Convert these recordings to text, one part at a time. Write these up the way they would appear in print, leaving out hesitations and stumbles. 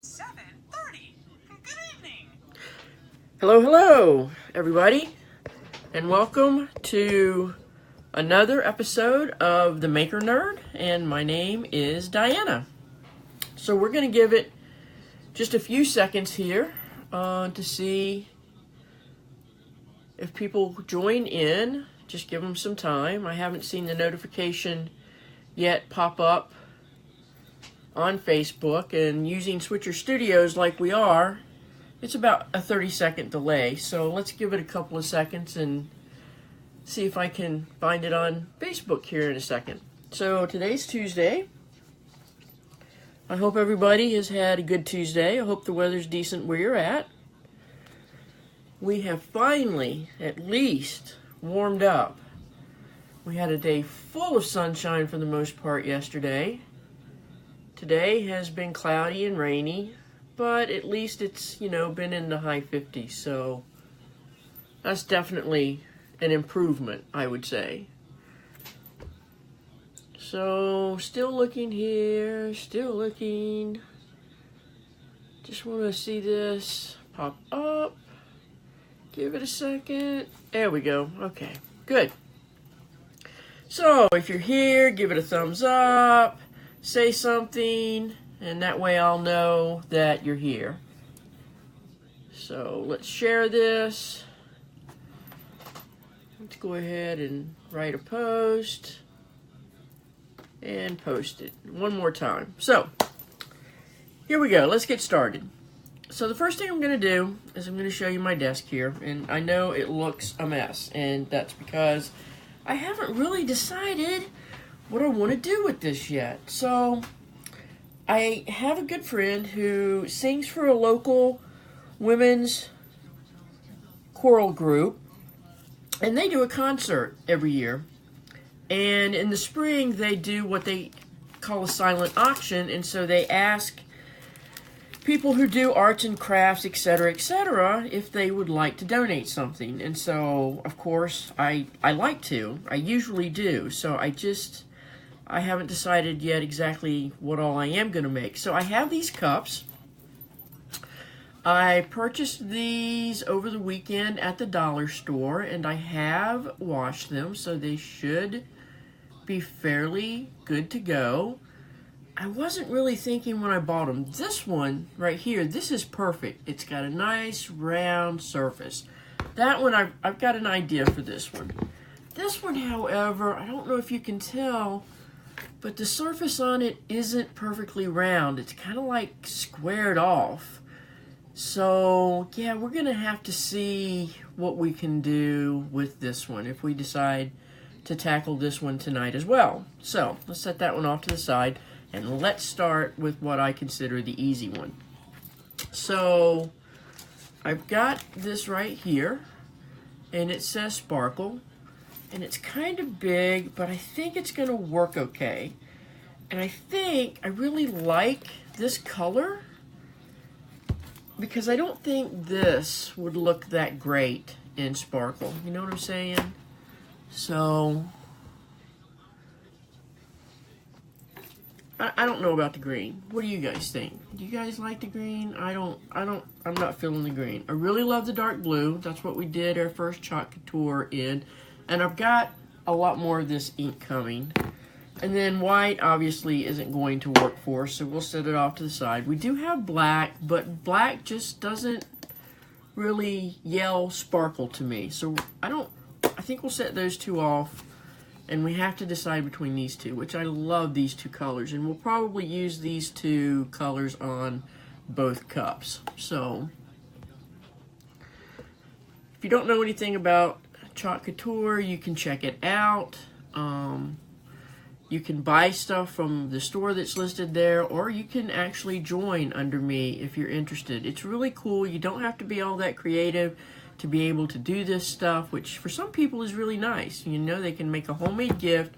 7:30. Good evening. Hello, everybody, and welcome to another episode of The Maker Nerd, and my name is Diana. So we're going to give it just a few seconds here to see if people join in. Just give them some time. I haven't seen the notification yet pop up on Facebook, and using Switcher Studios like we are, it's about a 30-second delay. So let's give it a couple of seconds and see if I can find it on Facebook here in a second. So today's Tuesday. I hope everybody has had a good Tuesday. I hope the weather's decent where you're at. We have finally, at least, warmed up. We had a day full of sunshine for the most part yesterday. Today has been cloudy and rainy, but at least it's, been in the high 50s, so that's definitely an improvement, I would say. So, still looking here, still looking. Just want to see this pop up. Give it a second. There we go. Okay, good. So, if you're here, give it a thumbs up, say something, and that way I'll know that you're here. So, let's share this. Let's go ahead and write a post and post it one more time. So, here we go. Let's get started. So the first thing I'm going to do is I'm going to show you my desk here, and I know it looks a mess, and that's because I haven't really decided what I want to do with this yet. So I have a good friend who sings for a local women's choral group, and they do a concert every year. And in the spring, they do what they call a silent auction, and so they ask people who do arts and crafts, etc., if they would like to donate something. And so, of course, I like to. I usually do. So I haven't decided yet exactly what all I am going to make. So I have these cups. I purchased these over the weekend at the dollar store, and I have washed them, so they should be fairly good to go. I wasn't really thinking when I bought them. This one right here, this is perfect. It's got a nice round surface. That one, I've got an idea for this one. This one, however, I don't know if you can tell, but the surface on it isn't perfectly round. It's kind of like squared off. So, yeah, we're going to have to see what we can do with this one if we decide to tackle this one tonight as well. So, let's set that one off to the side. And let's start with what I consider the easy one. So, I've got this right here, and it says Sparkle, and it's kind of big, but I think it's going to work okay. And I think I really like this color, because I don't think this would look that great in Sparkle. You know what I'm saying? So I don't know about the green. What do you guys think? Do you guys like the green? I'm not feeling the green. I really love the dark blue. That's what we did our first Chalk Couture in. And I've got a lot more of this ink coming. And then white obviously isn't going to work for us, so we'll set it off to the side. We do have black, but black just doesn't really yell sparkle to me. So I think we'll set those two off. And we have to decide between these two, which I love these two colors. And we'll probably use these two colors on both cups. So, if you don't know anything about Chalk Couture, you can check it out. You can buy stuff from the store that's listed there, or you can actually join under me if you're interested. It's really cool. You don't have to be all that creative to be able to do this stuff, which for some people is really nice. They can make a homemade gift,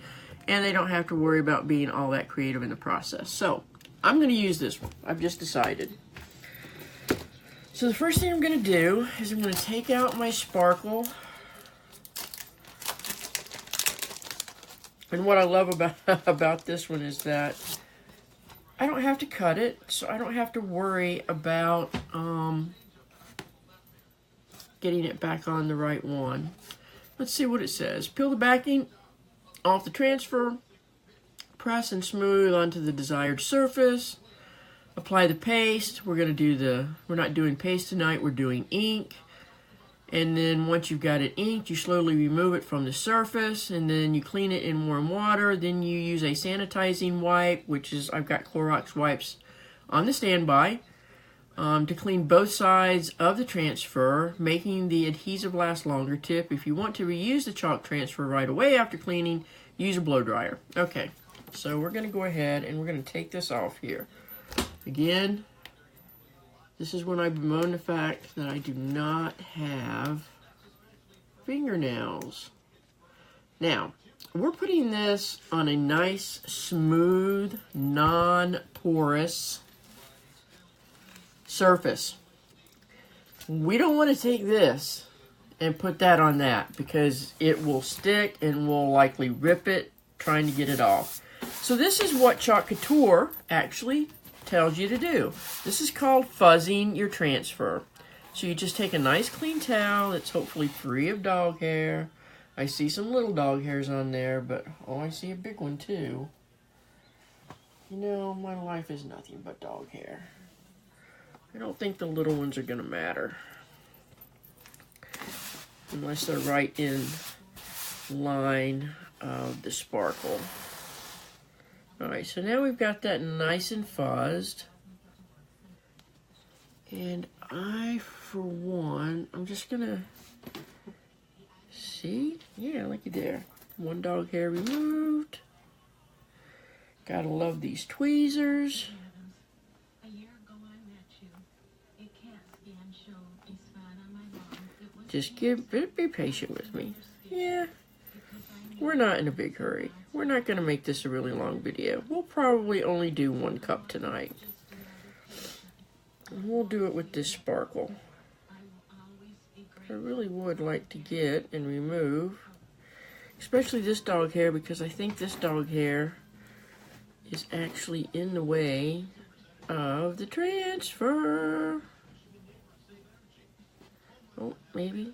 and they don't have to worry about being all that creative in the process. So, I'm going to use this one. I've just decided. So the first thing I'm going to do is I'm going to take out my Sparkle. And what I love about this one is that I don't have to cut it, so I don't have to worry about getting it back on the right one. Let's see what it says. Peel the backing off the transfer, press and smooth onto the desired surface. Apply the paste. We're not doing paste tonight, we're doing ink. And then once you've got it inked, you slowly remove it from the surface, and then you clean it in warm water. Then you use a sanitizing wipe, which is, I've got Clorox wipes on the standby, to clean both sides of the transfer, making the adhesive last longer. Tip: if you want to reuse the chalk transfer right away after cleaning, use a blow dryer. Okay, so we're going to go ahead and we're going to take this off here. Again, this is when I bemoan the fact that I do not have fingernails. Now, we're putting this on a nice, smooth, non-porous surface. We don't want to take this and put that on that because it will stick and we'll likely rip it trying to get it off. So this is what Couture actually tells you to do. This is called fuzzing your transfer. So you just take a nice clean towel that's hopefully free of dog hair. I see some little dog hairs on there, but oh, I see a big one too. You know, my life is nothing but dog hair. I don't think the little ones are going to matter. Unless they're right in line of the sparkle. Alright, so now we've got that nice and fuzzed. And for one, I'm just going to see. Yeah, looky there. One dog hair removed. Gotta love these tweezers. Just be patient with me. Yeah, we're not in a big hurry. We're not going to make this a really long video. We'll probably only do 1 cup tonight. And we'll do it with this sparkle. I really would like to get and remove, especially this dog hair, because I think this dog hair is actually in the way of the transfer. Oh, maybe.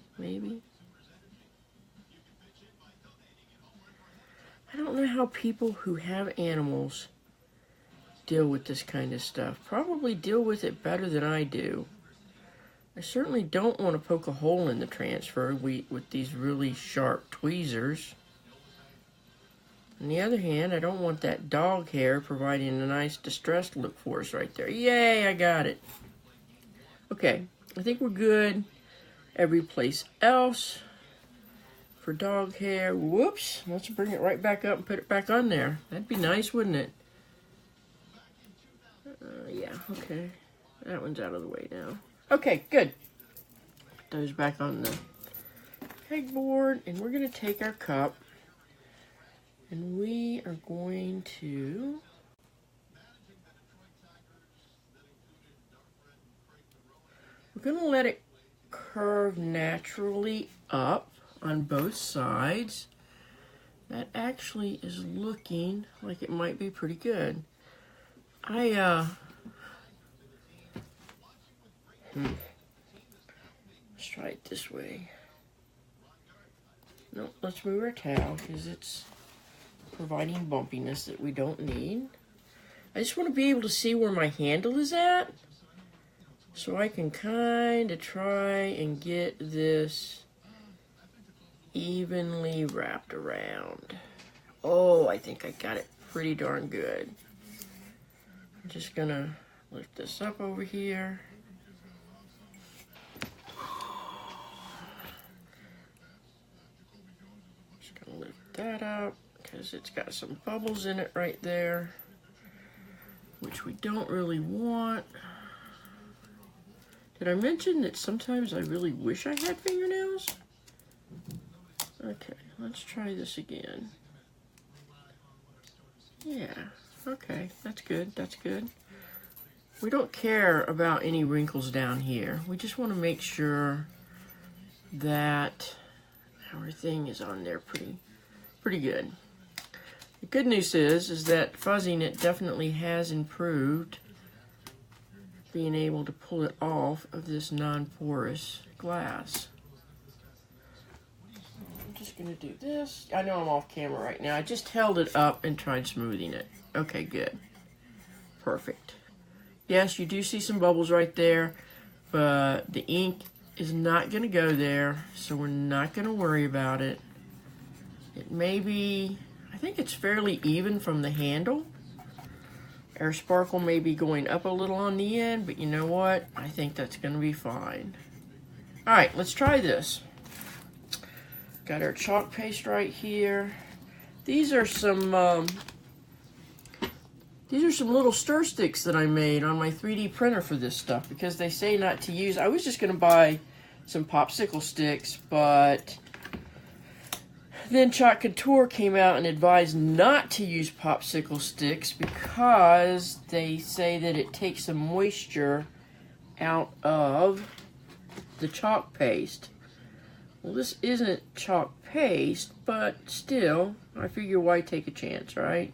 I don't know how people who have animals deal with this kind of stuff. Probably deal with it better than I do. I certainly don't want to poke a hole in the transfer with these really sharp tweezers. On the other hand, I don't want that dog hair providing a nice distressed look for us right there. Yay, I got it. Okay, I think we're good every place else. For dog hair, whoops, let's bring it right back up and put it back on there. That'd be nice, wouldn't it? Yeah, okay. That one's out of the way now. Okay, good. Put those back on the pegboard, and we're going to take our cup, and we are going to let it curve naturally up on both sides. That actually is looking like it might be pretty good. Let's try it this way. No, let's move our towel because it's providing bumpiness that we don't need. I just want to be able to see where my handle is at, so I can kind of try and get this evenly wrapped around. Oh, I think I got it pretty darn good. I'm just gonna lift this up over here. Just gonna lift that up because it's got some bubbles in it right there, which we don't really want. Did I mention that sometimes I really wish I had fingernails? Okay, let's try this again. Yeah, okay, that's good, that's good. We don't care about any wrinkles down here. We just want to make sure that our thing is on there pretty good. The good news is that fuzzing it definitely has improved being able to pull it off of this non-porous glass. I'm just going to do this. I know I'm off camera right now. I just held it up and tried smoothing it. Okay, good. Perfect. Yes, you do see some bubbles right there, but the ink is not going to go there, so we're not going to worry about it. It may be, I think it's fairly even from the handle. Our sparkle may be going up a little on the end, but you know what? I think that's going to be fine. All right, let's try this. Got our chalk paste right here. These are some little stir sticks that I made on my 3D printer for this stuff because they say not to use. I was just going to buy some popsicle sticks, but then Couture came out and advised not to use popsicle sticks because they say that it takes the moisture out of the chalk paste. Well, this isn't chalk paste, but still, I figure why take a chance, right?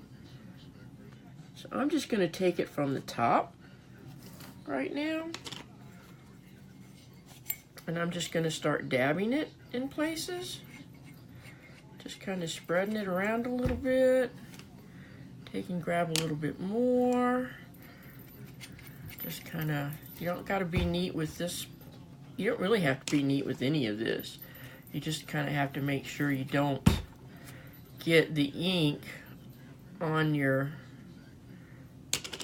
So I'm just going to take it from the top right now. And I'm just going to start dabbing it in places. Just kind of spreading it around a little bit. Take and grab a little bit more. Just kind of, you don't got to be neat with this. You don't really have to be neat with any of this. You just kind of have to make sure you don't get the ink on your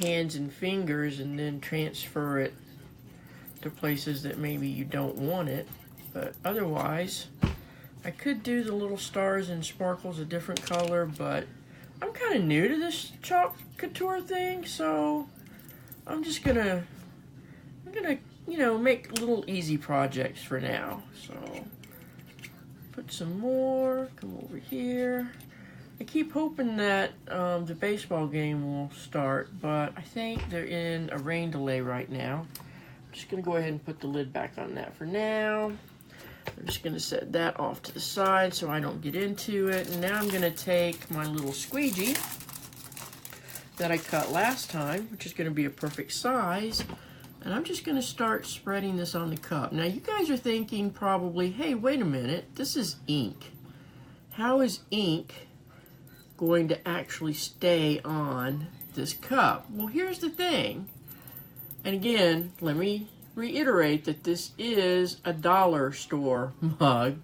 hands and fingers and then transfer it to places that maybe you don't want it. But otherwise, I could do the little stars and sparkles a different color, but I'm kind of new to this chalk couture thing, so I'm gonna you know, make little easy projects for now. So put some more, come over here. I keep hoping that the baseball game will start, but I think they're in a rain delay right now. I'm just gonna go ahead and put the lid back on that for now. I'm just gonna set that off to the side so I don't get into it. And now I'm gonna take my little squeegee that I cut last time, which is gonna be a perfect size, and I'm just gonna start spreading this on the cup. Now you guys are thinking probably, hey, wait a minute, this is ink. How is ink going to actually stay on this cup? Well, here's the thing. And again, let me reiterate that this is a dollar store mug,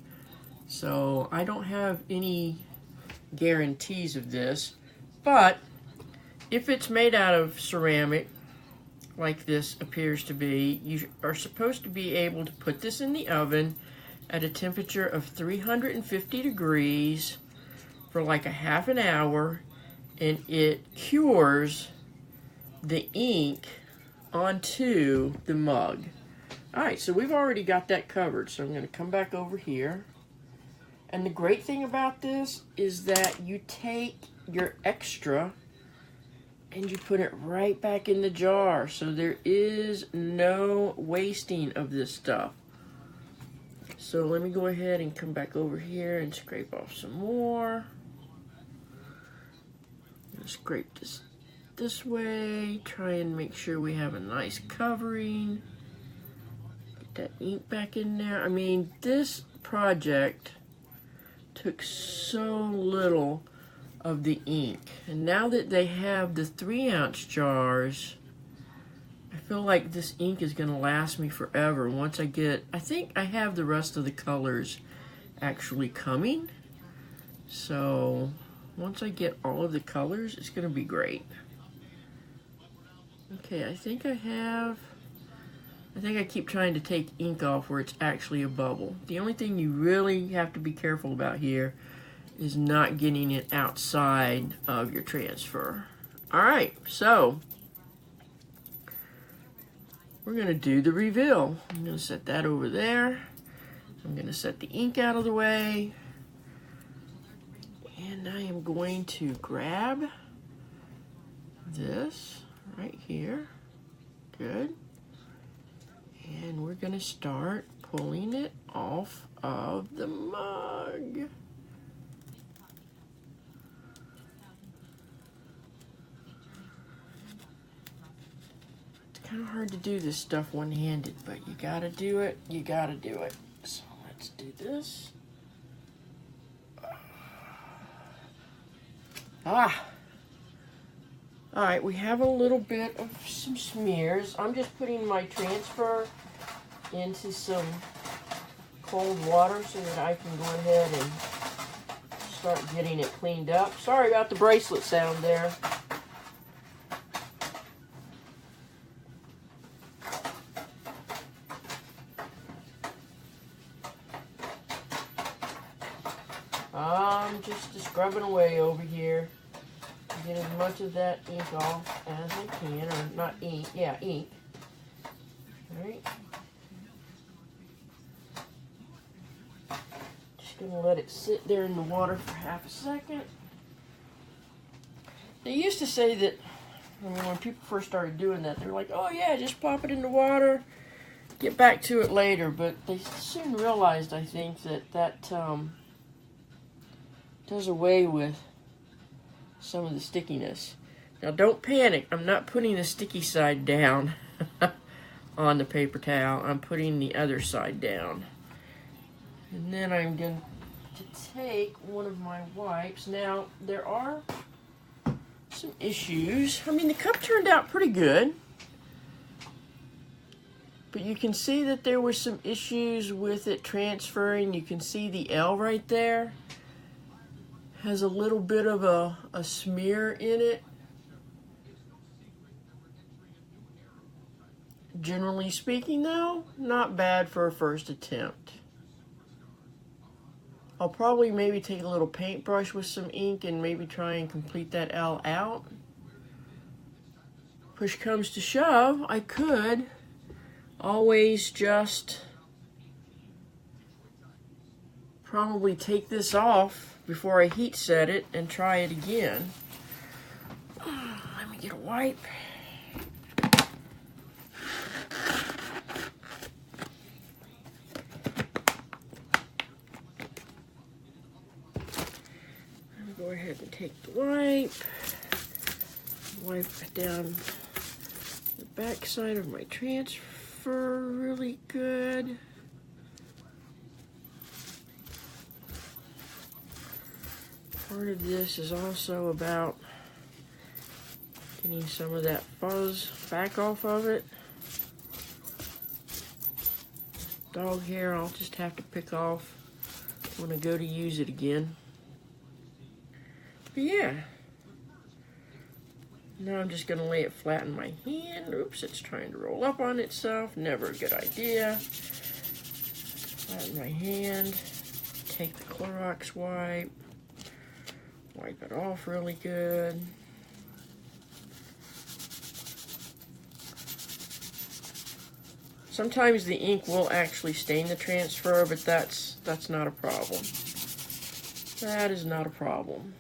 so I don't have any guarantees of this, but if it's made out of ceramic like this appears to be, you are supposed to be able to put this in the oven at a temperature of 350 degrees for like a half an hour, and it cures the ink onto the mug. Alright, so we've already got that covered, so I'm going to come back over here. And the great thing about this is that you take your extra and you put it right back in the jar, so there is no wasting of this stuff. So let me go ahead and come back over here and scrape off some more. Scrape this way, try and make sure we have a nice covering. Get that ink back in there. I mean, this project took so little of the ink, and now that they have the 3-ounce jars, I feel like this ink is going to last me forever. Once I think I have the rest of the colors actually coming, so once I get all of the colors, it's going to be great. Okay, I think I keep trying to take ink off where it's actually a bubble. The only thing you really have to be careful about here is not getting it outside of your transfer. Alright, so we're going to do the reveal. I'm going to set that over there. I'm going to set the ink out of the way. And I am going to grab this right here. Good. And we're going to start pulling it off of the mug. kind of hard to do this stuff one-handed, but you gotta do it. You gotta do it. So let's do this. Ah! Alright, we have a little bit of some smears. I'm just putting my transfer into some cold water so that I can go ahead and start getting it cleaned up. Sorry about the bracelet sound there. I'm just scrubbing away over here to get as much of that ink off as I can, or not ink, yeah, ink. Alright. Just gonna let it sit there in the water for half a second. They used to say that, I mean, when people first started doing that, they were like, oh yeah, just pop it in the water, get back to it later. But they soon realized, I think, that does away with some of the stickiness. Now don't panic, I'm not putting the sticky side down on the paper towel. I'm putting the other side down. And then I'm going to take one of my wipes. Now there are some issues. I mean, the cup turned out pretty good, but you can see that there were some issues with it transferring. You can see the L right there has a little bit of a smear in it. Generally speaking though, not bad for a first attempt. I'll probably maybe take a little paintbrush with some ink and maybe try and complete that L out. Push comes to shove, I could always just probably take this off before I heat set it and try it again. Let me get a wipe. Go ahead and take the wipe down the back side of my transfer really good. Part of this is also about getting some of that fuzz back off of it. Dog hair I'll just have to pick off when I go to use it again. But yeah, now I'm just going to lay it flat in my hand. Oops, it's trying to roll up on itself. Never a good idea. Flatten my hand. Take the Clorox wipe. Wipe it off really good. Sometimes the ink will actually stain the transfer, but that's not a problem. That is not a problem.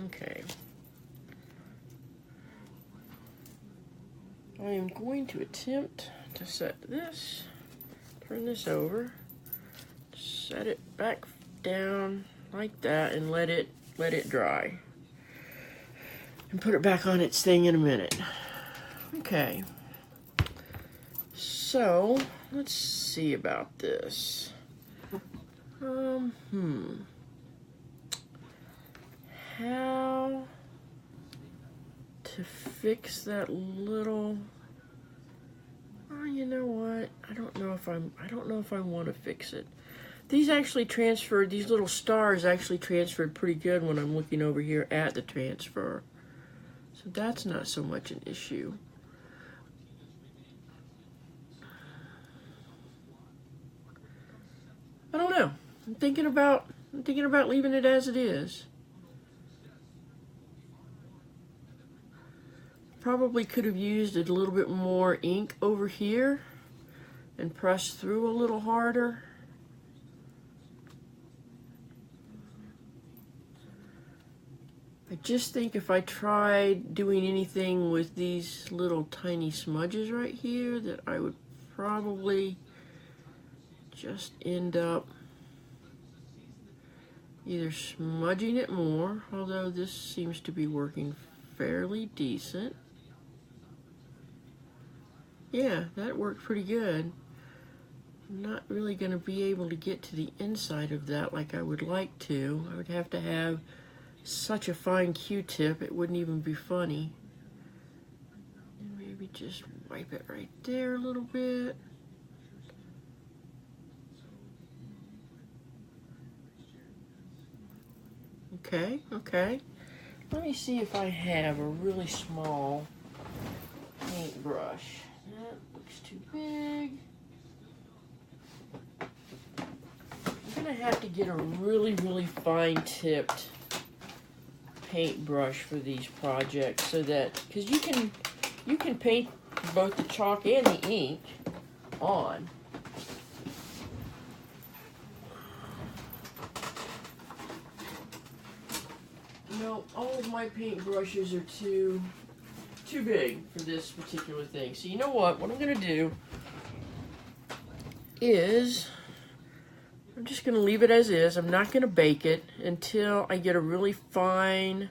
Okay. I am going to attempt to set this, turn this over, set it back down like that, and let it dry. And put it back on its thing in a minute. Okay. So, let's see about this. How to fix that little, oh, you know what? I don't know if I want to fix it. These actually transferred, these little stars actually transferred pretty good when I'm looking over here at the transfer. So that's not so much an issue. I don't know. I'm thinking about leaving it as it is. Probably could have used a little bit more ink over here and pressed through a little harder. I just think if I tried doing anything with these little tiny smudges right here, that I would probably just end up either smudging it more, although this seems to be working fairly decent, Yeah, that worked pretty good. I'm not really going to be able to get to the inside of that like I would like to. I would have to have such a fine Q-tip, it wouldn't even be funny. And maybe just wipe it right there a little bit. Okay, okay. Let me see if I have a really small paintbrush. That looks too big. I'm gonna have to get a really fine tipped paintbrush for these projects, so that, because you can paint both the chalk and the ink on. No, all of my paintbrushes are too big for this particular thing. So you know what I'm gonna do is I'm just gonna leave it as is. I'm not gonna bake it until I get a really fine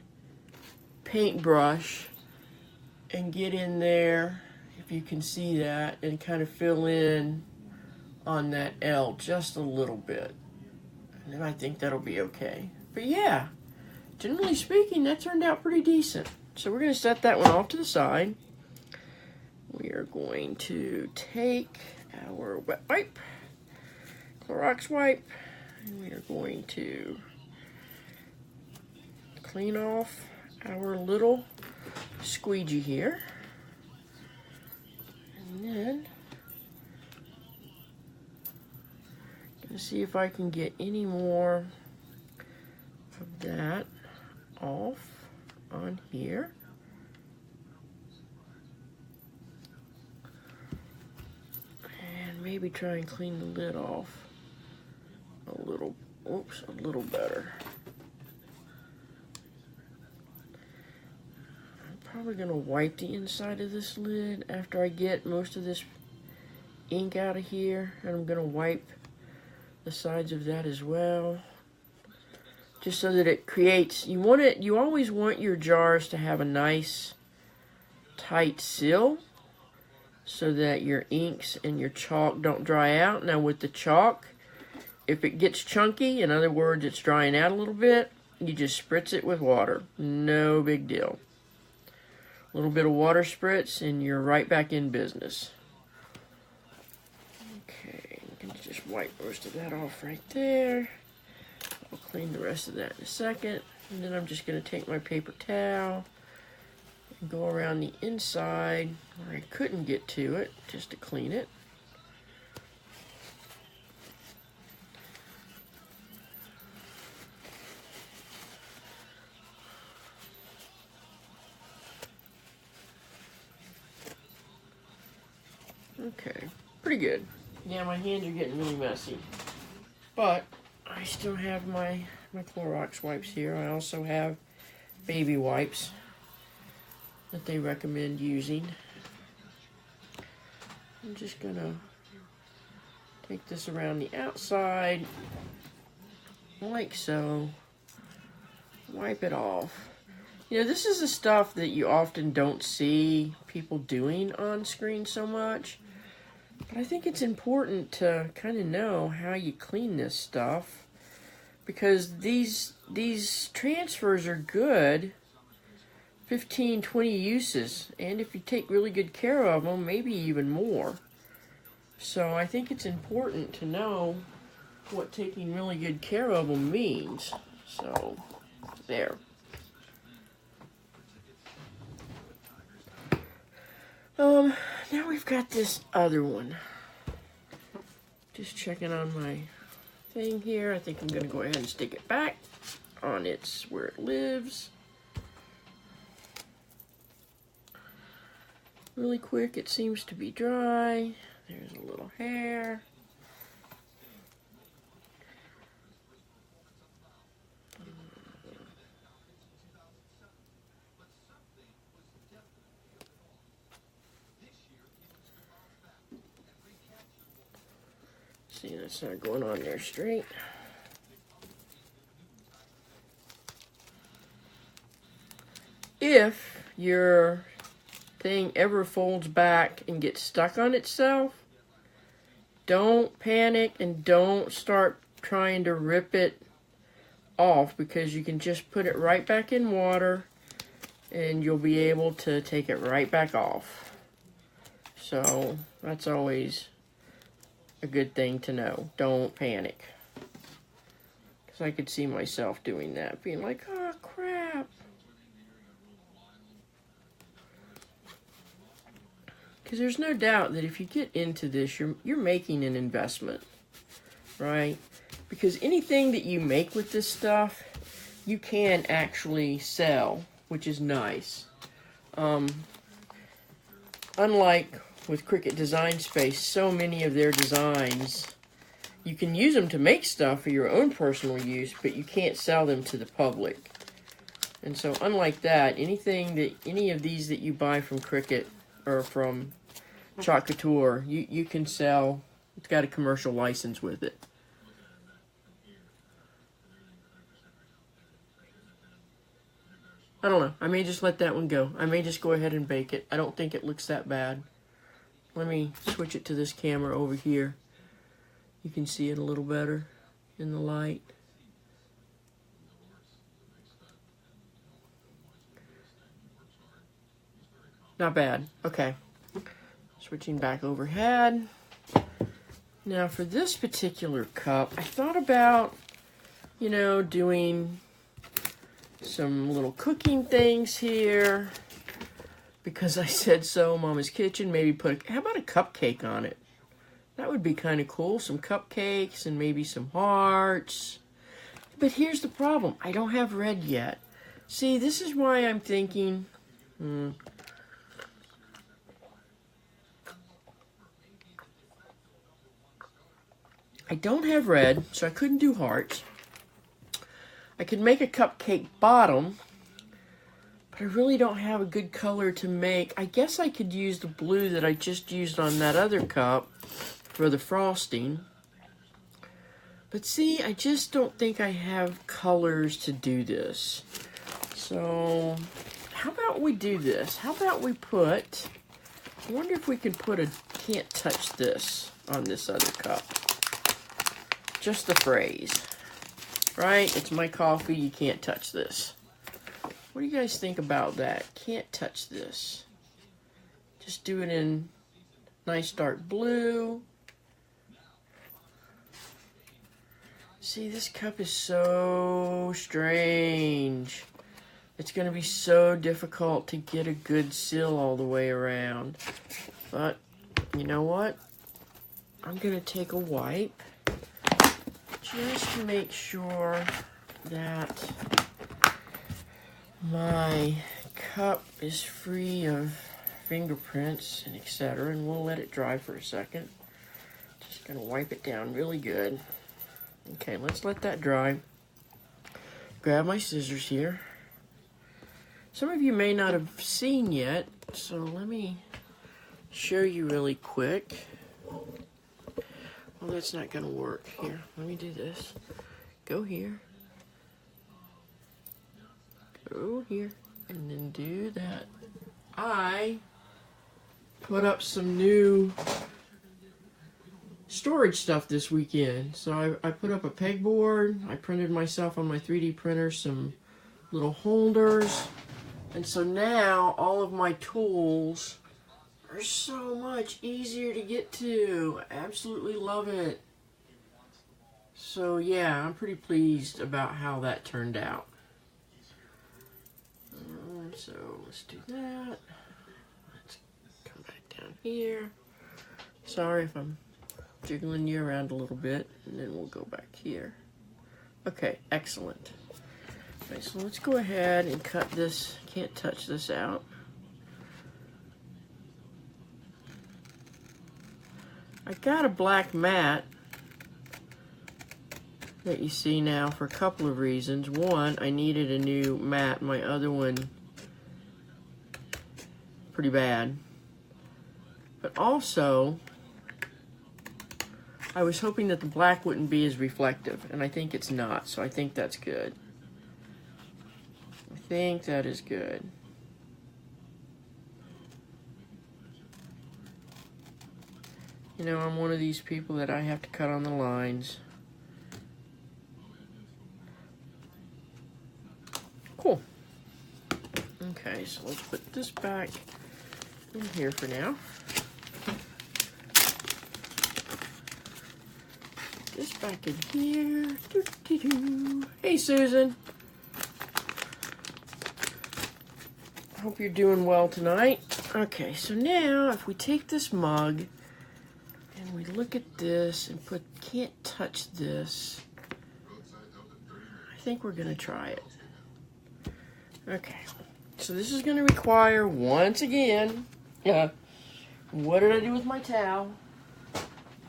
paintbrush and get in there, if you can see that, and kind of fill in on that L just a little bit. And then I think that'll be okay. But yeah, generally speaking, that turned out pretty decent. So we're going to set that one off to the side. We are going to take our wet wipe, Clorox wipe, and we are going to clean off our little squeegee here. And then I'm going to see if I can get any more of that off on here. And maybe try and clean the lid off a little, a little better. I'm probably gonna wipe the inside of this lid after I get most of this ink out of here, and I'm gonna wipe the sides of that as well, just so that it creates, you always want your jars to have a nice tight seal so that your inks and your chalk don't dry out. Now with the chalk, if it gets chunky, in other words it's drying out a little bit, you just spritz it with water. No big deal. A little bit of water spritz and you're right back in business. Okay, you can just wipe most of that off right there. I'll clean the rest of that in a second. And then I'm just going to take my paper towel and go around the inside where I couldn't get to it, just to clean it. Okay, pretty good. Yeah, my hands are getting really messy. But I still have my Clorox wipes here. I also have baby wipes that they recommend using. I'm just gonna take this around the outside, like so. Wipe it off. You know, this is the stuff that you often don't see people doing on screen so much. But I think it's important to kind of know how you clean this stuff, because these transfers are good, 15, 20 uses, and if you take really good care of them, maybe even more. So I think it's important to know what taking really good care of them means. So, there. Now we've got this other one. Just checking on my thing here. I think I'm going to go ahead and stick it back on its where it lives. Really quick, it seems to be dry. There's a little hair. See, that's not going on there straight. If your thing ever folds back and gets stuck on itself, don't panic and don't start trying to rip it off, because you can just put it right back in water and you'll be able to take it right back off. So that's always a good thing to know. Don't panic. Because I could see myself doing that, being like, oh crap. Because there's no doubt that if you get into this, you're making an investment, right? Because anything that you make with this stuff, you can actually sell, which is nice. Unlike with Cricut Design Space, so many of their designs, you can use them to make stuff for your own personal use, but you can't sell them to the public. And so unlike that, any of these that you buy from Cricut or from Couture, you can sell. It's got a commercial license with it. I don't know. I may just let that one go. I may just go ahead and bake it. I don't think it looks that bad. Let me switch it to this camera over here. You can see it a little better in the light. Not bad. Okay. Switching back overhead. Now for this particular cup, I thought about, doing some little cooking things here. Because I said so, Mama's Kitchen. Maybe how about a cupcake on it? That would be kind of cool. Some cupcakes and maybe some hearts. But here's the problem. I don't have red yet. See, this is why I'm thinking... I don't have red, so I couldn't do hearts. I could make a cupcake bottom, but I really don't have a good color to make. I guess I could use the blue that I just used on that other cup for the frosting. But see, I just don't think I have colors to do this. So, how about we do this? How about we put... I wonder if we can put a can't touch this on this other cup. Just the phrase. Right? It's my coffee, you can't touch this. What do you guys think about that? Can't touch this. Just do it in nice dark blue. See, this cup is so strange. It's going to be so difficult to get a good seal all the way around. But, you know what? I'm going to take a wipe just to make sure that my cup is free of fingerprints and etc. And we'll let it dry for a second. Just going to wipe it down really good. Okay, let's let that dry. Grab my scissors here. Some of you may not have seen yet, so let me show you really quick. Well, that's not going to work. Here, let me do this. Go here. Go here. And then do that. I put up some new storage stuff this weekend. So I put up a pegboard. I printed myself on my 3D printer some little holders. And so now all of my tools are so much easier to get to. I absolutely love it. So yeah, I'm pretty pleased about how that turned out. So let's do that. Let's come back down here. Sorry if I'm jiggling you around a little bit, and then we'll go back here. Okay, excellent. Okay, so let's go ahead and cut this, can't touch this out. I got a black mat that you see now for a couple of reasons. One, I needed a new mat. My other one, pretty bad. But also, I was hoping that the black wouldn't be as reflective, and I think it's not, so I think that's good. I think that is good. You know, I'm one of these people that I have to cut on the lines. Cool. Okay, so let's put this back in here for now. This back in here. Hey, Susan. Hope you're doing well tonight. Okay, so now if we take this mug and we look at this and put can't touch this, I think we're gonna try it. Okay, so this is gonna require, once again, what did I do with my towel?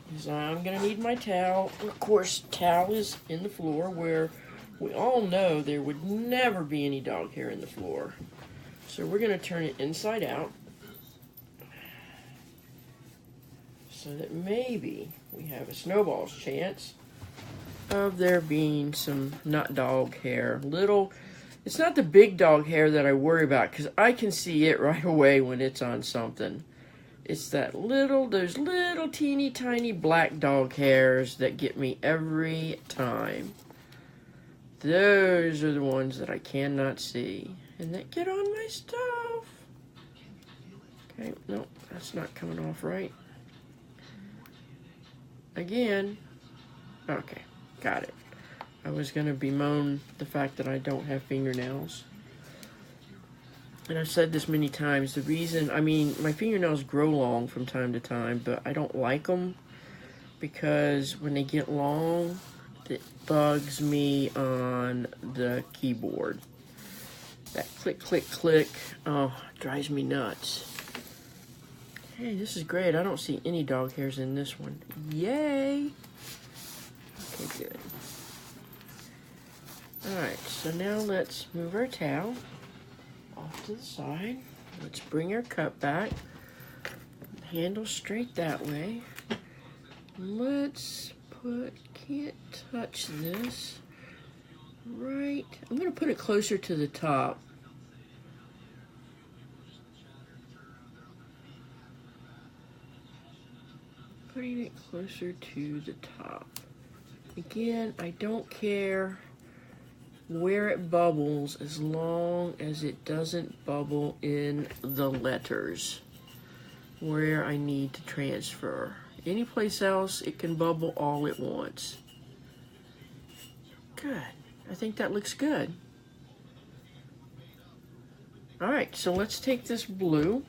Because I'm gonna need my towel. Of course, towel is in the floor where we all know there would never be any dog hair in the floor. So we're going to turn it inside out so that maybe we have a snowball's chance of there being some not dog hair. It's not the big dog hair that I worry about because I can see it right away when it's on something. It's those little teeny tiny black dog hairs that get me every time. Those are the ones that I cannot see. And that get on my stuff. Okay, no, that's not coming off right. Again. Okay, got it. I was going to bemoan the fact that I don't have fingernails. And I've said this many times. The reason, my fingernails grow long from time to time, but I don't like them because when they get long, it bugs me on the keyboard. That click, click, click, drives me nuts. Hey, this is great. I don't see any dog hairs in this one. Yay! Okay, good. Alright, so now let's move our towel off to the side. Let's bring our cup back. Handle straight that way. Let's can't touch this. Right, I'm going to put it closer to the top. Putting it closer to the top. Again, I don't care where it bubbles as long as it doesn't bubble in the letters where I need to transfer. Any place else, it can bubble all at once. Good. I think that looks good. All right, so let's take this blue.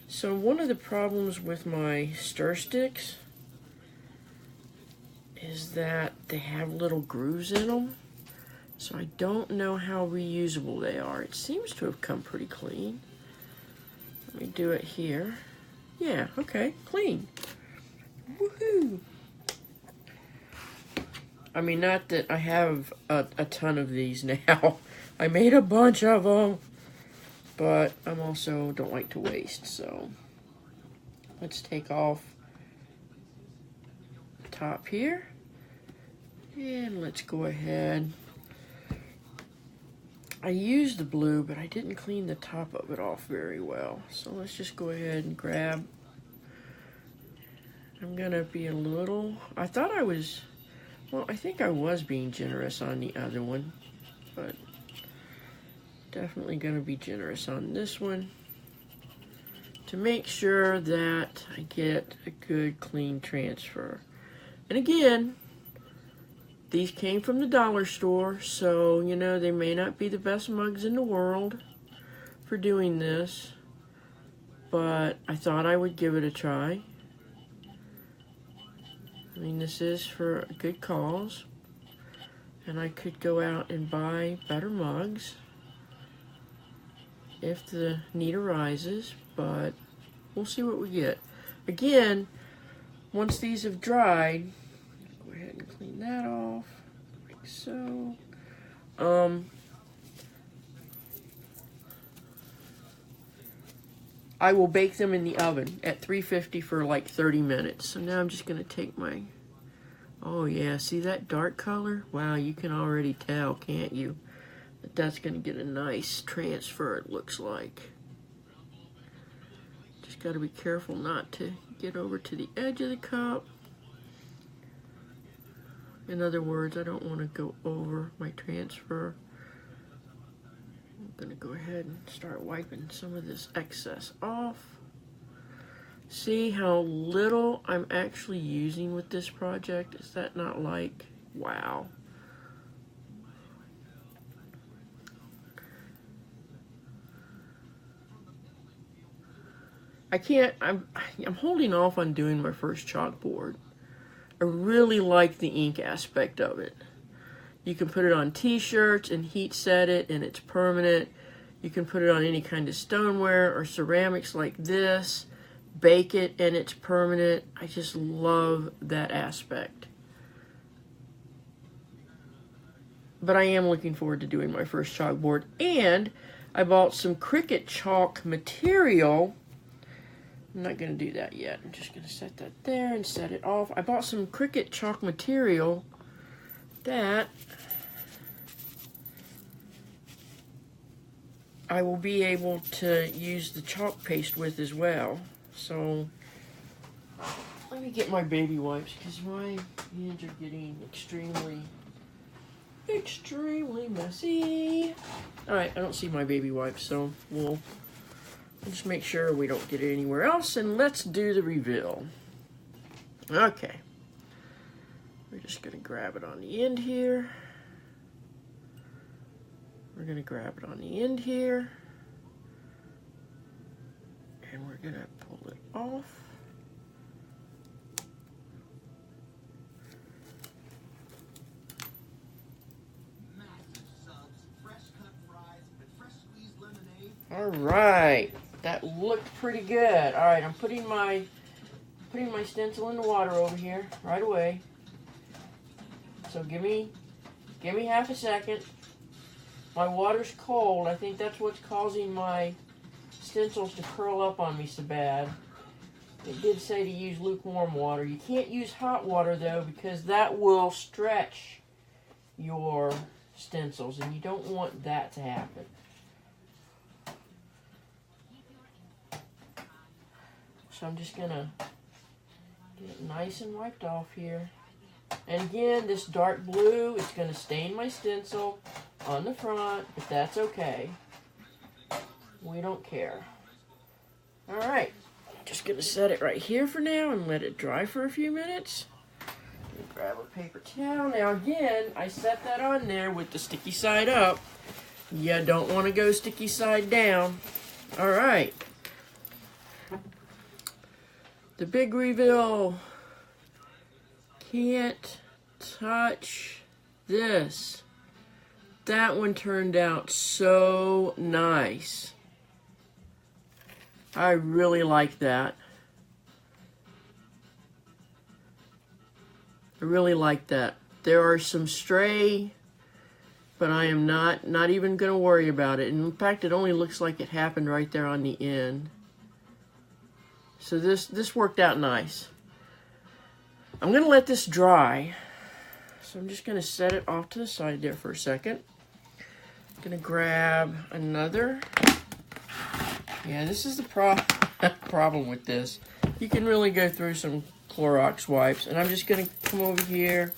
So one of the problems with my stir sticks is that they have little grooves in them. So I don't know how reusable they are. It seems to have come pretty clean. Let me do it here. Yeah, okay, clean. Woohoo! Not that I have a ton of these now. I made a bunch of them, but I'm also don't like to waste, so let's take off the top here, and let's go ahead. I used the blue, but I didn't clean the top of it off very well, so let's just go ahead and grab. I'm gonna be a little, I think I was being generous on the other one, but definitely going to be generous on this one to make sure that I get a good clean transfer. And again, these came from the dollar store, so they may not be the best mugs in the world for doing this, but I thought I would give it a try. This is for a good cause, and I could go out and buy better mugs if the need arises, but we'll see what we get. Again, once these have dried, go ahead and clean that off, like so. I will bake them in the oven at 350 for like 30 minutes. So now I'm just going to take my, oh yeah, see that dark color? Wow, you can already tell, can't you? That's going to get a nice transfer, it looks like. Just got to be careful not to get over to the edge of the cup. In other words, I don't want to go over my transfer. I'm going to go ahead and start wiping some of this excess off. See how little I'm actually using with this project? Is that not like, wow? I'm holding off on doing my first chalkboard. I really like the ink aspect of it. You can put it on t-shirts and heat set it and it's permanent. You can put it on any kind of stoneware or ceramics like this, bake it and it's permanent. I just love that aspect. But I am looking forward to doing my first chalkboard, and I bought some Cricut chalk material. I'm not going to do that yet. I'm just going to set that there and set it off. I bought some Cricut chalk material that I will be able to use the chalk paste with as well. So let me get my baby wipes because my hands are getting extremely messy. Alright, I don't see my baby wipes, so we'll just make sure we don't get it anywhere else, and let's do the reveal. Okay. We're just going to grab it on the end here. We're going to grab it on the end here. And we're going to pull it off. All right, that looked pretty good. All right, I'm putting my stencil in the water over here right away. So give me half a second. My water's cold. I think that's what's causing my stencils to curl up on me so bad. It did say to use lukewarm water. You can't use hot water though, because that will stretch your stencils, and you don't want that to happen. So I'm just gonna get it nice and wiped off here. And again, this dark blue is gonna stain my stencil on the front, but that's okay. We don't care. All right, just gonna set it right here for now and let it dry for a few minutes. Grab a paper towel. Now again, I set that on there with the sticky side up. You don't want to go sticky side down. All right. The big reveal. Can't touch this. That one turned out so nice. I really like that. I really like that. There are some stray, but I am not even going to worry about it. And in fact, it only looks like it happened right there on the end. So this worked out nice. I'm going to let this dry. So I'm just going to set it off to the side there for a second. I'm going to grab another. Yeah, this is the problem with this. You can really go through some Clorox wipes. And I'm just going to come over here,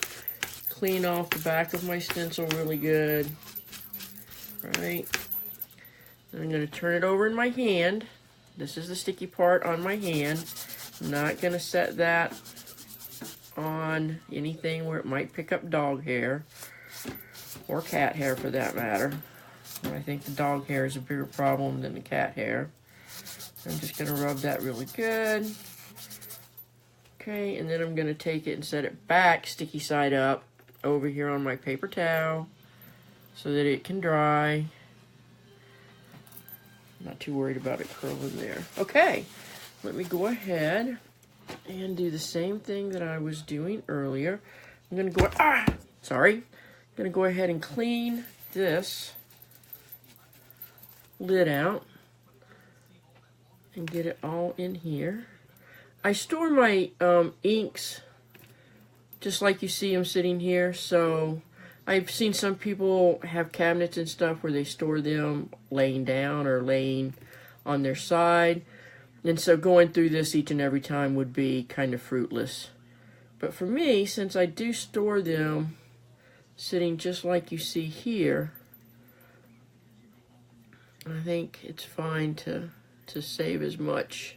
clean off the back of my stencil really good. Right. Then I'm going to turn it over in my hand. This is the sticky part on my hand. I'm not going to set that on anything where it might pick up dog hair or cat hair for that matter. I think the dog hair is a bigger problem than the cat hair. I'm just going to rub that really good. Okay, and then I'm going to take it and set it back sticky side up over here on my paper towel so that it can dry. Not too worried about it curling there. Okay, let me go ahead and do the same thing that I was doing earlier. I'm going to go, I'm going to go ahead and clean this lid out and get it all in here. I store my inks just like you see them sitting here. So I've seen some people have cabinets and stuff where they store them laying down or laying on their side. And so going through this each and every time would be kind of fruitless. But for me, since I do store them sitting just like you see here, I think it's fine to save as much.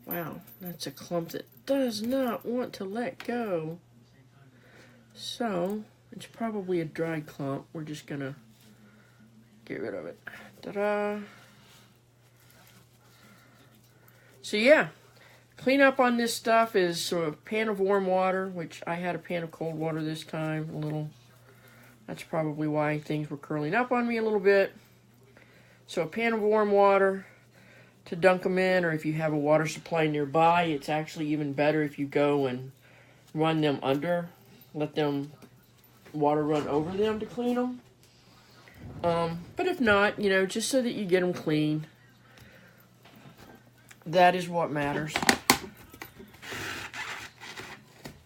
Wow, that's a clump that does not want to let go. So, it's probably a dried clump. We're just gonna get rid of it. Ta-da! So yeah, clean up on this stuff is sort of a pan of warm water, which I had a pan of cold water this time, a little. That's probably why things were curling up on me a little bit. So a pan of warm water to dunk them in, or if you have a water supply nearby, it's actually even better if you go and run them under. Let them water run over them to clean them. But if not, you know, just so that you get them clean. That is what matters.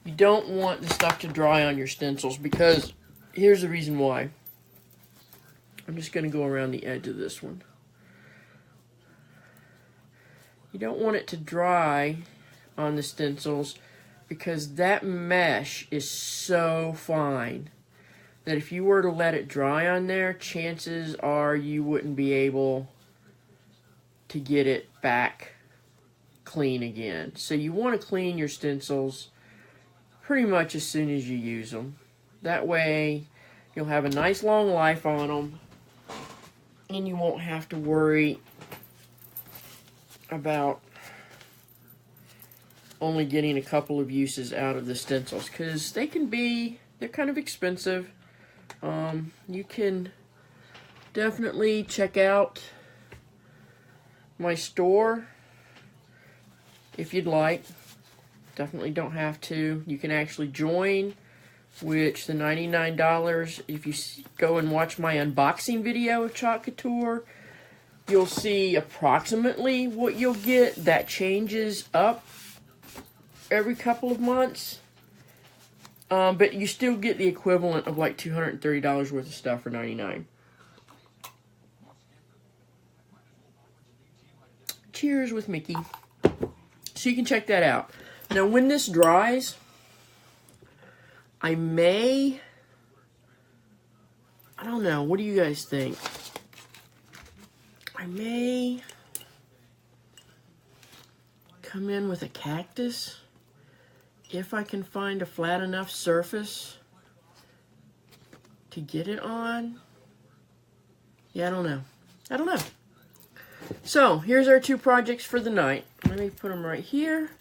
You don't want the stuff to dry on your stencils because here's the reason why. I'm just going to go around the edge of this one. You don't want it to dry on the stencils because that mesh is so fine that if you were to let it dry on there, chances are you wouldn't be able to get it back clean again. So you want to clean your stencils pretty much as soon as you use them. That way you'll have a nice long life on them and you won't have to worry about only getting a couple of uses out of the stencils because they're kind of expensive. You can definitely check out my store if you'd like. Definitely don't have to. You can actually join, which the $99, if you go and watch my unboxing video of Couture, you'll see approximately what you'll get. That changes up every couple of months. But you still get the equivalent of like $230 worth of stuff for $99. Cheers with Mickey. So you can check that out. Now when this dries, I don't know, what do you guys think? I may come in with a cactus if I can find a flat enough surface to get it on. Yeah, I don't know. So, here's our two projects for the night. Let me put them right here.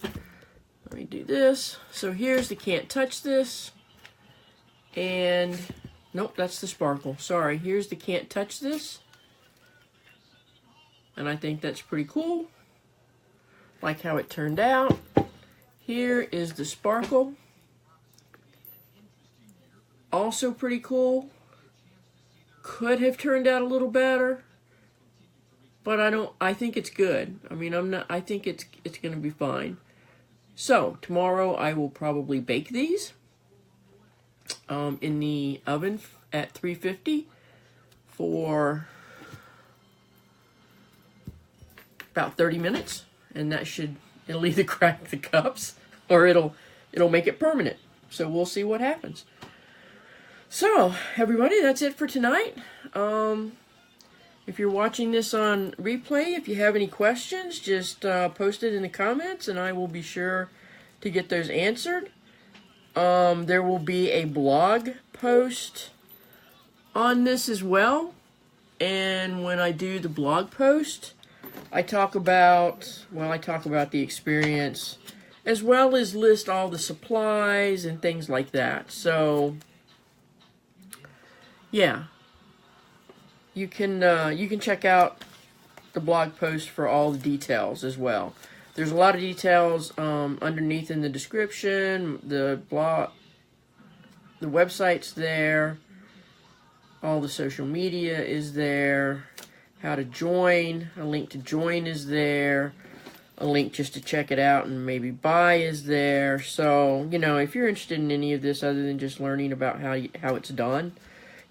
Let me do this. So here's the Can't Touch This. And, nope, that's the sparkle. Sorry, here's the Can't Touch This. And I think that's pretty cool. Like how it turned out. Here is the sparkle. Also pretty cool. Could have turned out a little better. But I think it's good. I mean, I think it's going to be fine. So, tomorrow I will probably bake these in the oven at 350 for about 30 minutes. And it'll either crack the cups or it'll make it permanent. So, we'll see what happens. So, everybody, that's it for tonight. If you're watching this on replay, if you have any questions, just post it in the comments and I will be sure to get those answered. There will be a blog post on this as well. And when I do the blog post, I talk about the experience as well as list all the supplies and things like that. So, yeah. You can check out the blog post for all the details as well. There's a lot of details underneath in the description. The website's there. All the social media is there. How to join. A link to join is there. A link just to check it out and maybe buy is there. So, if you're interested in any of this other than just learning about how it's done,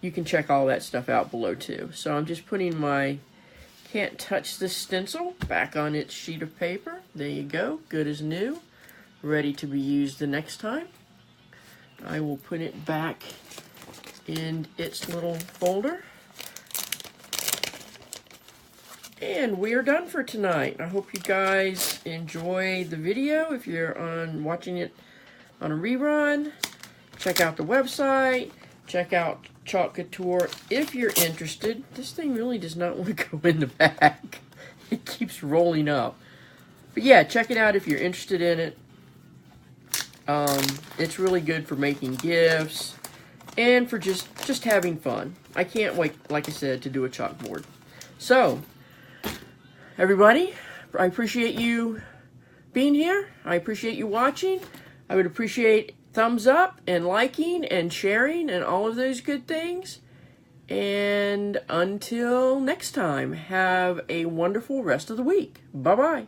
you can check all that stuff out below too. So I'm just putting my Can't touch this stencil. Back on its sheet of paper. There you go. Good as new. Ready to be used the next time. I will put it back in its little folder. And we are done for tonight. I hope you guys enjoy the video. If you're watching it on a rerun, check out the website. Check out Couture if you're interested. This thing really does not want to go in the back. It keeps rolling up. But yeah, check it out if you're interested in it. It's really good for making gifts and for just having fun. I can't wait, like I said, to do a chalkboard. So, everybody, I appreciate you being here. I appreciate you watching. I would appreciate thumbs up and liking and sharing and all of those good things. And until next time, have a wonderful rest of the week. Bye-bye.